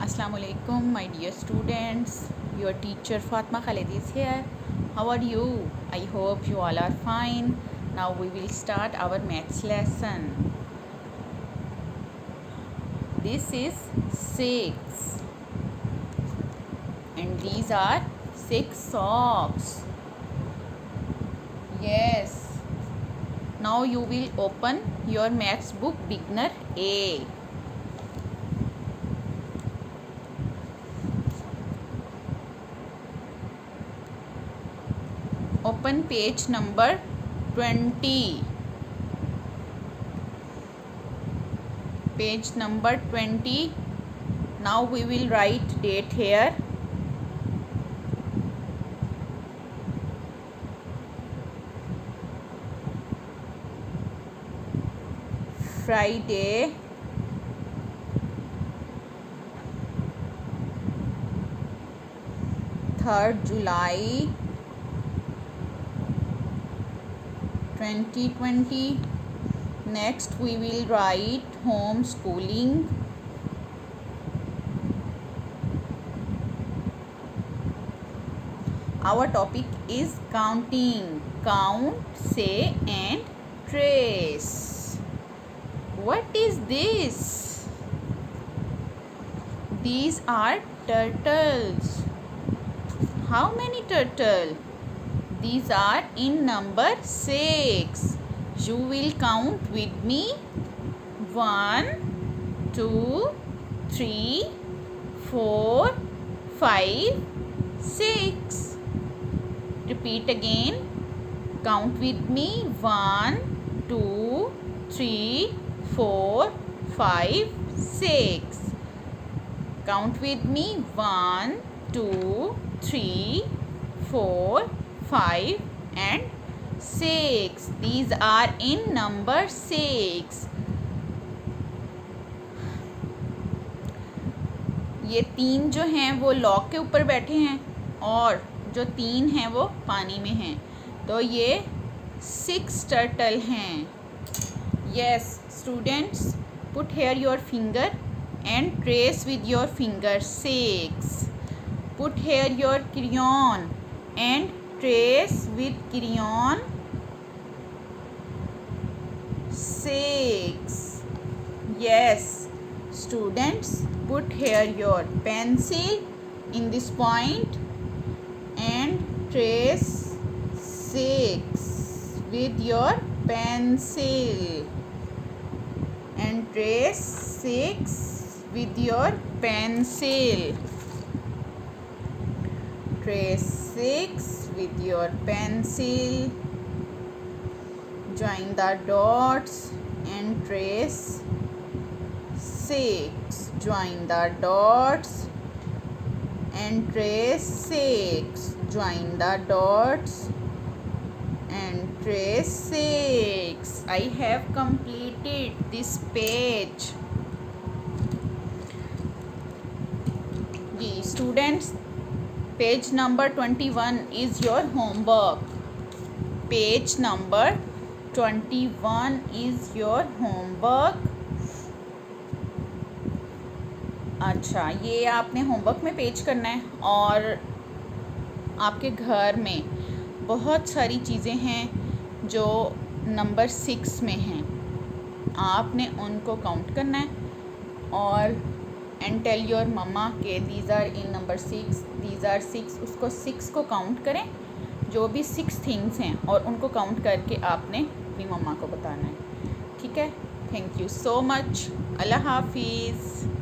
Assalamu alaikum, my dear students. Your teacher Fatma Khalid is here. How are you? I hope you all are fine. Now we will start our maths lesson. This is 6 and these are 6 socks. Yes. Now you will open your maths book beginner A. Open page number 20. Page number 20. Now we will write date here. Friday, July 2020. Next we will write homeschooling. Our topic is counting. Count, say and trace. What is this? These are turtles. How many turtles? These are in number 6. You will count with me. 1, 2, 3, 4, 5, 6. Repeat again. Count with me. 1, 2, 3, 4, 5, 6. Count with me. 1, 2, 3, 4, 5 and 6. These are in number 6. ये 3 जो हैं वो lock के ऊपर बैठे हैं और जो 3 हैं वो पानी में हैं, तो ये 6 टर्टल हैं. Yes, students, put here your finger and trace with your finger 6. Put here your crayon and trace with crayon 6. Yes, students, put here your pencil in this point and trace 6 with your pencil and trace 6 with your pencil. Trace 6 with your pencil. Join the dots and trace 6. Join the dots and trace 6. Join the dots and trace 6. I have completed this page. The students, page number 21 is your homework. Page number 21 is your homework. अच्छा, ये आपने homework में page करना है और आपके घर में बहुत सारी चीज़ें हैं जो नंबर 6 में हैं. आपने उनको काउंट करना है और एंड टेल योर मम्मा के these are in number 6, these are 6. उसको 6 को काउंट करें, जो भी 6 थिंग्स हैं, और उनको काउंट करके आपने अपनी मम्मा को बताना है. ठीक है. Thank you so much. अल्लाह हाफिज़.